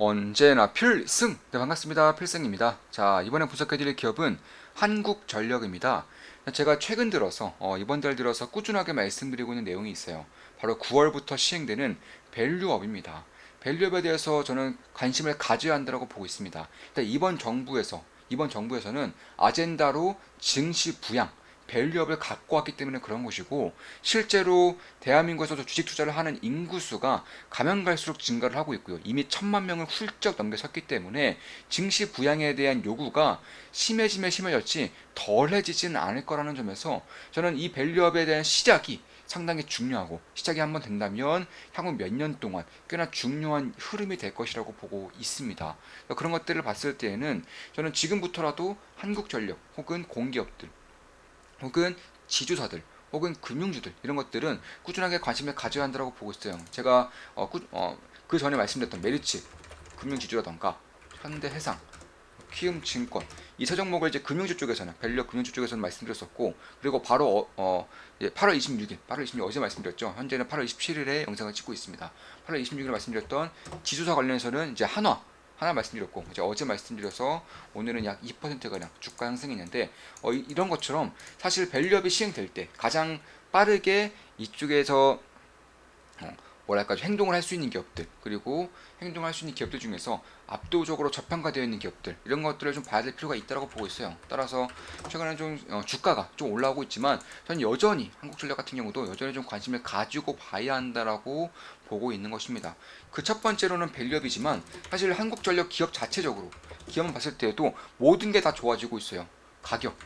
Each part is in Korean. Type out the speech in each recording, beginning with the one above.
언제나 필승! 네, 반갑습니다. 필승입니다. 자, 이번에 분석해드릴 기업은 한국전력입니다. 제가 최근 들어서, 이번 달 들어서 꾸준하게 말씀드리고 있는 내용이 있어요. 바로 9월부터 시행되는 밸류업입니다. 밸류업에 대해서 저는 관심을 가져야 한다고 보고 있습니다. 일단 이번 정부에서는 아젠다로 증시 부양, 밸류업을 갖고 왔기 때문에 그런 것이고, 실제로 대한민국에서도 주식 투자를 하는 인구수가 가면 갈수록 증가를 하고 있고요. 이미 1,000만 명을 훌쩍 넘겨섰기 때문에 증시 부양에 대한 요구가 심해지면 심해졌지 덜해지지는 않을 거라는 점에서 저는 이 밸류업에 대한 시작이 상당히 중요하고, 시작이 한번 된다면 향후 몇 년 동안 꽤나 중요한 흐름이 될 것이라고 보고 있습니다. 그런 것들을 봤을 때에는 저는 지금부터라도 한국전력 혹은 공기업들 혹은 지주사들 혹은 금융주들, 이런 것들은 꾸준하게 관심을 가져야 한다고 보고 있어요. 제가 그 전에 말씀드렸던 메리츠 금융지주라던가 현대해상, 키움증권, 이 세 종목을 이제 금융주 쪽에서는, 밸류 금융주 쪽에서는 말씀드렸었고, 그리고 바로 8월 26일, 어제 말씀드렸죠. 현재는 8월 27일에 영상을 찍고 있습니다. 8월 26일 말씀드렸던 지주사 관련해서는 이제 하나 말씀드렸고, 이제 어제 말씀드려서 오늘은 약 2%가량 주가 상승이 있는데, 이런 것처럼 사실 밸류업이 시행될 때 가장 빠르게 이쪽에서 뭐랄까 행동을 할 수 있는 기업들, 그리고 행동할 수 있는 기업들 중에서 압도적으로 저평가되어 있는 기업들, 이런 것들을 좀 봐야 될 필요가 있다고 보고 있어요. 따라서 최근에 좀 주가가 좀 올라오고 있지만, 저는 여전히 한국전력 같은 경우도 여전히 좀 관심을 가지고 봐야 한다라고 보고 있는 것입니다. 그 첫 번째로는 밸류업이지만, 사실 한국전력 기업 자체적으로 기업만 봤을 때에도 모든 게 다 좋아지고 있어요. 가격,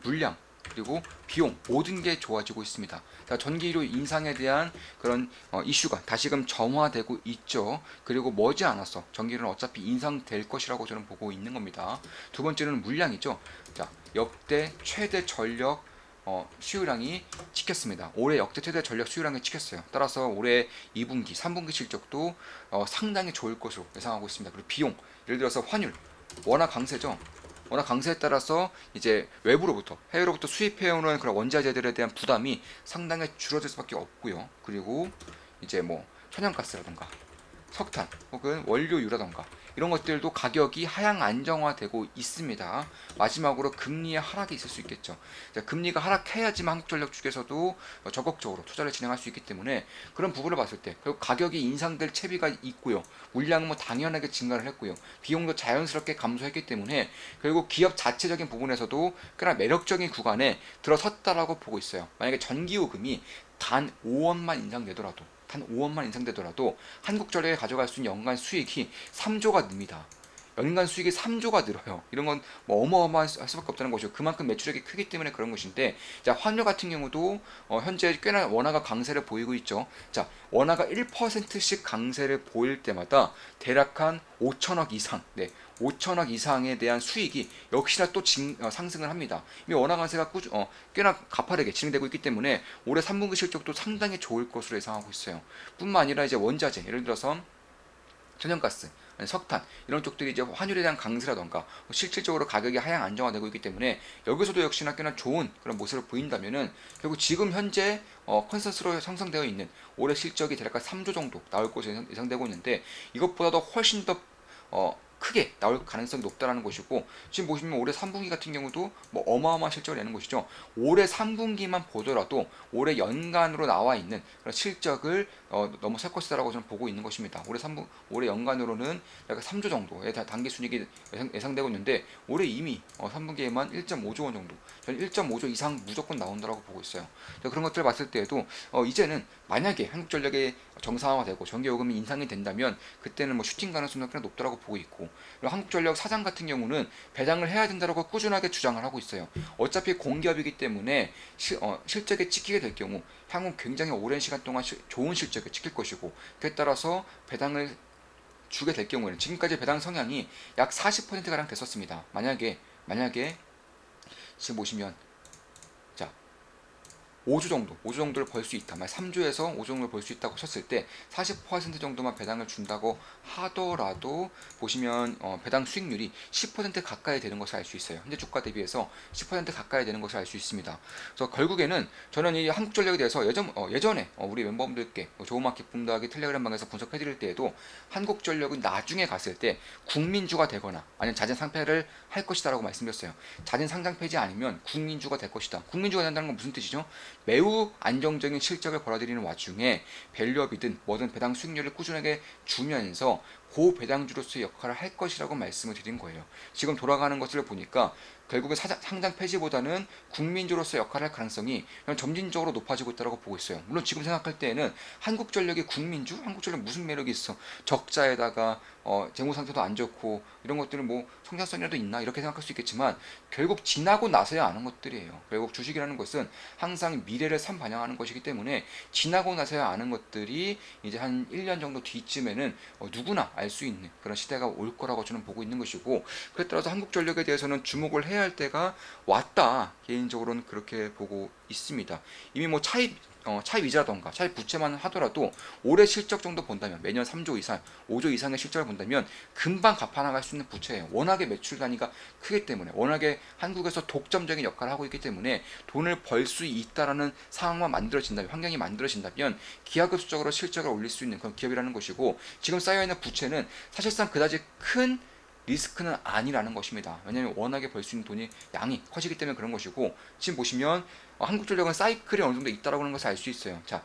물량, 그리고 비용, 모든 게 좋아지고 있습니다. 전기료 인상에 대한 그런 이슈가 다시금 점화되고 있죠. 그리고 머지않아서 전기료는 어차피 인상될 것이라고 저는 보고 있는 겁니다. 두 번째는 물량이죠. 자, 역대 최대 전력 수요량이 찍혔습니다. 올해 역대 최대 전력 수요량이 찍혔어요. 따라서 올해 2분기, 3분기 실적도 상당히 좋을 것으로 예상하고 있습니다. 그리고 비용, 예를 들어서 환율, 워낙 강세죠. 워낙 강세에 따라서 이제 해외로부터 수입해오는 그런 원자재들에 대한 부담이 상당히 줄어들 수밖에 없고요. 그리고 이제 뭐 천연가스라든가 석탄 혹은 원료유라던가 이런 것들도 가격이 하향 안정화되고 있습니다. 마지막으로 금리의 하락이 있을 수 있겠죠. 금리가 하락해야지만 한국전력 측에서도 적극적으로 투자를 진행할 수 있기 때문에, 그런 부분을 봤을 때 결국 가격이 인상될 채비가 있고요. 물량은 뭐 당연하게 증가를 했고요. 비용도 자연스럽게 감소했기 때문에 결국 기업 자체적인 부분에서도 꽤나 매력적인 구간에 들어섰다라고 보고 있어요. 만약에 전기요금이 단 5원만 인상되더라도 한국전력에 가져갈 수 있는 연간 수익이 3조가 늡니다. 연간 수익이 3조가 늘어요. 이런 건 뭐 어마어마할 수밖에 없다는 것이고, 그만큼 매출액이 크기 때문에 그런 것인데, 자, 환율 같은 경우도 현재 꽤나 원화가 강세를 보이고 있죠. 자, 원화가 1%씩 강세를 보일 때마다 대략 한 5천억 이상, 5천억 이상에 대한 수익이 역시나 또 상승을 합니다. 이미 원화 강세가 꽤나 가파르게 진행되고 있기 때문에 올해 3분기 실적도 상당히 좋을 것으로 예상하고 있어요. 뿐만 아니라 이제 원자재, 예를 들어서 천연가스, 석탄, 이런 쪽들이 이제 환율에 대한 강세라던가 실질적으로 가격이 하향 안정화되고 있기 때문에 여기서도 역시나 꽤나 좋은 그런 모습을 보인다면은, 결국 지금 현재 컨센서스로 형성되어 있는 올해 실적이 대략 3조 정도 나올 것으로 예상되고 있는데, 이것보다도 훨씬 더 크게 나올 가능성이 높다라는 것이고, 지금 보시면 올해 3분기 같은 경우도 뭐 어마어마한 실적을 내는 것이죠. 올해 3분기만 보더라도 올해 연간으로 나와 있는 그런 실적을 넘어설 것이다라고 저는 보고 있는 것입니다. 올해 연간으로는 약 3조 정도의 단기 순이익이 예상되고 있는데, 올해 이미 3분기에만 1.5조 원 정도, 저는 1.5조 이상 무조건 나온다라고 보고 있어요. 그런 것들을 봤을 때에도 이제는 만약에 한국전력의 정상화되고 전기요금이 인상이 된다면, 그때는 뭐 슈팅 가능성이 꽤 높다라고 보고 있고, 그리고 한국전력 사장 같은 경우는 배당을 해야 된다고 꾸준하게 주장을 하고 있어요. 어차피 공기업이기 때문에 실적에 찍히게 될 경우 향후 굉장히 오랜 시간 동안 좋은 실적에 찍힐 것이고, 그에 따라서 배당을 주게 될 경우에는, 지금까지 배당 성향이 약 40%가량 됐었습니다. 만약에 지금 보시면, 자, 5주 정도를 벌 수 있다. 만약 3주에서 5주 정도를 벌 수 있다고 쳤을 때 40% 정도만 배당을 준다고 하더라도 보시면 배당 수익률이 10% 가까이 되는 것을 알 수 있어요. 현재 주가 대비해서 10% 가까이 되는 것을 알 수 있습니다. 그래서 결국에는 저는 이 한국전력에 대해서 예전에 우리 멤버분들께 조그맣게 분들하게 텔레그램 방에서 분석해드릴 때에도 한국전력은 나중에 갔을 때 국민주가 되거나 아니면 자진 상폐를 할 것이다라고 말씀드렸어요. 자진 상장 폐지 아니면 국민주가 될 것이다. 국민주가 된다는 건 무슨 뜻이죠? 매우 안정적인 실적을 벌어들이는 와중에 밸류업이든 뭐든 배당 수익률을 꾸준하게 주면서 고배당주로서의 역할을 할 것이라고 말씀을 드린 거예요. 지금 돌아가는 것을 보니까 결국에 상장 폐지보다는 국민주로서 역할을 할 가능성이 점진적으로 높아지고 있다고 보고 있어요. 물론 지금 생각할 때에는 한국전력이 국민주? 한국전력 무슨 매력이 있어? 적자에다가 재무 상태도 안 좋고 이런 것들은 뭐 성장성이라도 있나 이렇게 생각할 수 있겠지만 결국 지나고 나서야 아는 것들이에요. 결국 주식이라는 것은 항상 미래를 반영하는 것이기 때문에 지나고 나서야 아는 것들이 이제 한 1년 정도 뒤쯤에는 누구나 알 수 있는 그런 시대가 올 거라고 저는 보고 있는 것이고, 그에 따라서 한국전력에 대해서는 주목을 해야 할 때가 왔다, 개인적으로는 그렇게 보고 있습니다. 이미 뭐 차입 이자라던가 차입 부채만 하더라도 올해 실적 정도 본다면 매년 3조 이상, 5조 이상의 실적을 본다면 금방 갚아나갈 수 있는 부채예요. 워낙에 매출 단위가 크기 때문에, 워낙에 한국에서 독점적인 역할을 하고 있기 때문에 돈을 벌 수 있다라는 상황만 만들어진다면, 환경이 만들어진다면 기하급수적으로 실적을 올릴 수 있는 그런 기업이라는 것이고, 지금 쌓여있는 부채는 사실상 그다지 큰 리스크는 아니라는 것입니다. 왜냐하면 워낙에 벌 수 있는 돈이 양이 커지기 때문에 그런 것이고, 지금 보시면 한국전력은 사이클이 어느 정도 있다라고 하는 것을 알 수 있어요. 자,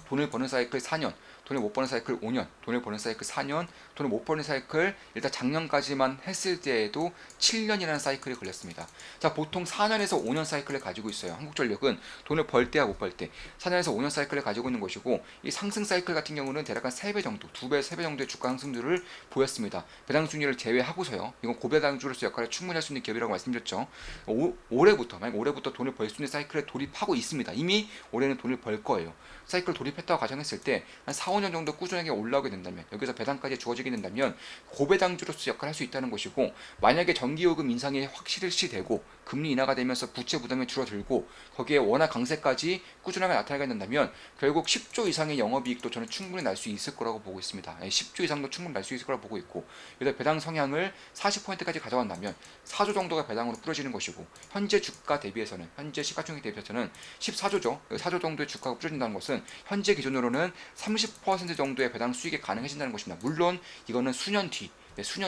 돈을 버는 사이클 4년, 돈을 못 버는 사이클 5년, 돈을 버는 사이클 4년, 돈을 못 버는 사이클 일단 작년까지만 했을 때에도 7년이라는 사이클이 걸렸습니다. 자, 보통 4년에서 5년 사이클을 가지고 있어요. 한국전력은 돈을 벌 때와 못 벌 때 4년에서 5년 사이클을 가지고 있는 것이고, 이 상승 사이클 같은 경우는 대략 한 3배 정도, 2배, 3배 정도의 주가 상승률을 보였습니다. 배당 수익률을 제외하고서요. 이건 고배당주로서 역할을 충분히 할 수 있는 기업이라고 말씀드렸죠. 만약 올해부터 돈을 벌 수 있는 사이클에 돌입하고 있습니다. 이미 올해는 돈을 벌 거예요. 사이클 돌입했다고 가정했을 때 한 4, 5년 정도 꾸준하게 올라오게 된다면, 여기서 배당까지 주어지게 된다면 고배당주로서 역할을 할 수 있다는 것이고, 만약에 전기요금 인상이 확실시 되고 금리 인하가 되면서 부채 부담이 줄어들고 거기에 원화 강세까지 꾸준하게 나타나게 된다면 결국 10조 이상의 영업이익도 저는 충분히 날 수 있을 거라고 보고 있습니다. 10조 이상도 충분히 날 수 있을 거라고 보고 있고, 그래서 배당 성향을 40%까지 가져간다면 4조 정도가 배당으로 뿌려지는 것이고, 현재 주가 대비해서는, 현재 시가총액 대비해서는 14조죠. 4조 정도의 주가가 뿌려진다는 것은 현재 기준으로는 30% 정도의 배당 수익이 가능해진다는 것입니다. 물론 이거는 수년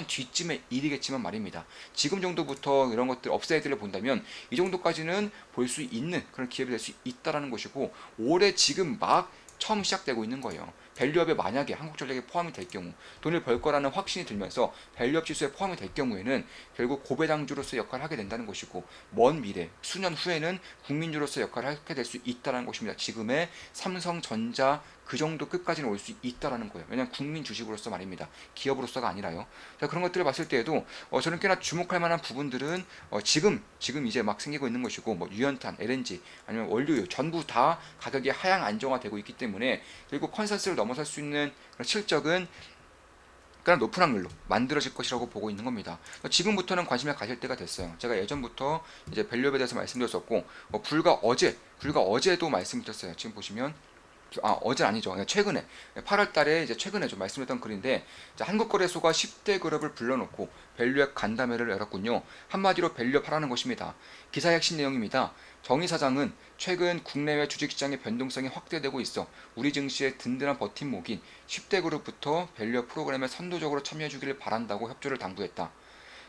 뒤쯤의 일이겠지만 말입니다. 지금 정도부터 이런 것들 업사이드를 본다면 이 정도까지는 볼 수 있는 그런 기업이 될 수 있다라는 것이고, 올해 지금 막 처음 시작되고 있는 거예요. 밸류업에 만약에 한국전력이 포함이 될 경우, 돈을 벌 거라는 확신이 들면서 밸류업 지수에 포함이 될 경우에는 결국 고배당주로서 역할을 하게 된다는 것이고, 먼 미래 수년 후에는 국민주로서 역할을 하게 될 수 있다는 것입니다. 지금의 삼성전자 그 정도 끝까지는 올 수 있다라는 거예요. 왜냐하면 국민 주식으로서 말입니다. 기업으로서가 아니라요. 자, 그런 것들을 봤을 때에도 저는 꽤나 주목할 만한 부분들은 지금 이제 막 생기고 있는 것이고, 뭐 유연탄, LNG 아니면 원료유 전부 다 가격이 하향 안정화되고 있기 때문에 결국 컨센서스를 넘어설 수 있는 그런 실적은 꽤나 높은 확률로 만들어질 것이라고 보고 있는 겁니다. 지금부터는 관심을 가질 때가 됐어요. 제가 예전부터 이제 밸류업에 대해서 말씀드렸었고, 불과 어제도 말씀드렸어요. 지금 보시면 어제 아니죠. 최근에 8월 달에 이제 최근에 좀 말씀드렸던 글인데, 한국거래소가 10대 그룹을 불러놓고 밸류앱 간담회를 열었군요. 한마디로 밸류업 하라는 것입니다. 기사의 핵심 내용입니다. 정의 사장은 최근 국내외 주식시장의 변동성이 확대되고 있어 우리 증시의 든든한 버팀목인 10대 그룹부터 밸류업 프로그램에 선도적으로 참여해주기를 바란다고 협조를 당부했다.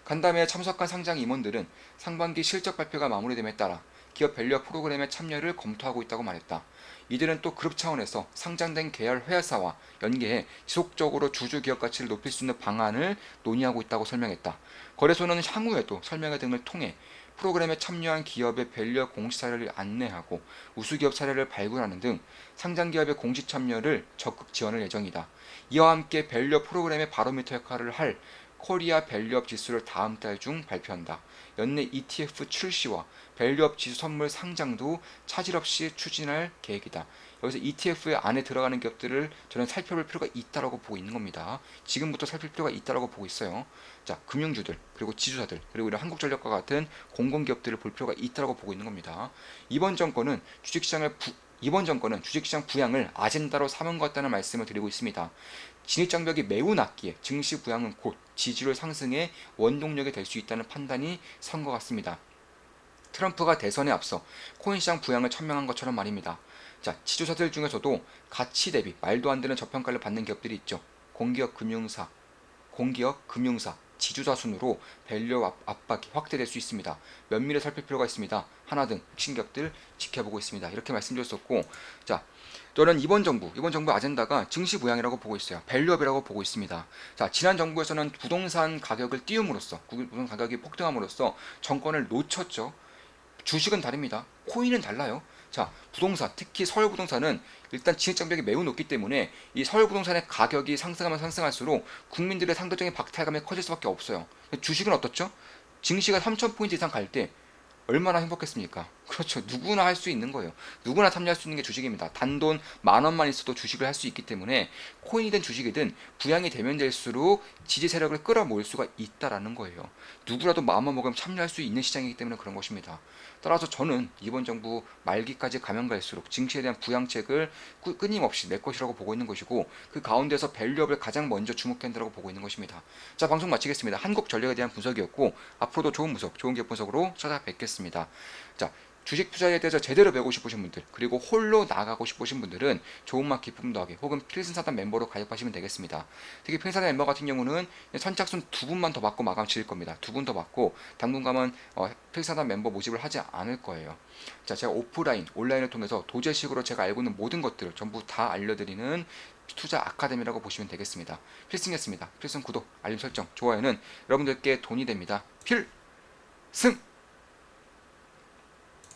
간담회에 참석한 상장 임원들은 상반기 실적 발표가 마무리됨에 따라 기업 밸류업 프로그램에 참여를 검토하고 있다고 말했다. 이들은 또 그룹 차원에서 상장된 계열 회사와 연계해 지속적으로 주주 기업 가치를 높일 수 있는 방안을 논의하고 있다고 설명했다. 거래소는 향후에도 설명회 등을 통해 프로그램에 참여한 기업의 밸류업 공시 사례를 안내하고 우수기업 사례를 발굴하는 등 상장기업의 공시 참여를 적극 지원할 예정이다. 이와 함께 밸류업 프로그램의 바로미터 역할을 할 코리아 밸류업 지수를 다음 달 중 발표한다. 연내 ETF 출시와 밸류업 지수 선물 상장도 차질 없이 추진할 계획이다. 여기서 ETF 안에 들어가는 기업들을 저는 살펴볼 필요가 있다라고 보고 있는 겁니다. 지금부터 살필 필요가 있다라고 보고 있어요. 자, 금융주들, 그리고 지주사들, 그리고 이런 한국전력과 같은 공공기업들을 볼 필요가 있다라고 보고 있는 겁니다. 이번 정권은 주식시장 부양을 아젠다로 삼은 것 같다는 말씀을 드리고 있습니다. 진입장벽이 매우 낮기에 증시 부양은 곧 지지율 상승의 원동력이 될 수 있다는 판단이 선 것 같습니다. 트럼프가 대선에 앞서 코인시장 부양을 천명한 것처럼 말입니다. 자, 지주사들 중에서도 가치 대비 말도 안 되는 저평가를 받는 기업들이 있죠. 공기업 금융사, 지주사 순으로 밸류 압박이 확대될 수 있습니다. 면밀히 살필 필요가 있습니다. 하나 등 핵심 기업들 지켜보고 있습니다. 이렇게 말씀드렸었고, 자, 저는 이번 정부 아젠다가 증시 부양이라고 보고 있어요. 밸류업이라고 보고 있습니다. 자, 지난 정부에서는 부동산 가격을 띄움으로써, 부동산 가격이 폭등함으로써 정권을 놓쳤죠. 주식은 다릅니다. 코인은 달라요. 자, 부동산, 특히 서울 부동산은 일단 진입장벽이 매우 높기 때문에 이 서울 부동산의 가격이 상승하면 상승할수록 국민들의 상대적인 박탈감이 커질 수밖에 없어요. 주식은 어떻죠? 증시가 3,000포인트 이상 갈 때 얼마나 행복했습니까? 그렇죠. 누구나 할 수 있는 거예요. 누구나 참여할 수 있는 게 주식입니다. 단돈 10,000원만 있어도 주식을 할 수 있기 때문에 코인이든 주식이든 부양이 되면 될수록 지지 세력을 끌어모을 수가 있다라는 거예요. 누구라도 마음만 먹으면 참여할 수 있는 시장이기 때문에 그런 것입니다. 따라서 저는 이번 정부 말기까지 가면 갈수록 증시에 대한 부양책을 끊임없이 낼 것이라고 보고 있는 것이고 그 가운데서 밸류업을 가장 먼저 주목해야 한다고 보고 있는 것입니다. 자, 방송 마치겠습니다. 한국전력에 대한 분석이었고 앞으로도 좋은 분석, 좋은 기업 분석으로 찾아뵙겠습니다. 자, 주식 투자에 대해서 제대로 배우고 싶으신 분들, 그리고 홀로 나가고 싶으신 분들은 좋은맛 기쁨 더하기 혹은 필승사단 멤버로 가입하시면 되겠습니다. 특히 필승사단 멤버 같은 경우는 선착순 2분만 더 받고 마감 지을 겁니다. 2분 더 받고 당분간은 필승사단 멤버 모집을 하지 않을 거예요. 자, 제가 오프라인, 온라인을 통해서 도제식으로 제가 알고 있는 모든 것들을 전부 다 알려드리는 투자 아카데미라고 보시면 되겠습니다. 필승이었습니다. 필승 구독, 알림 설정, 좋아요는 여러분들께 돈이 됩니다. 필승!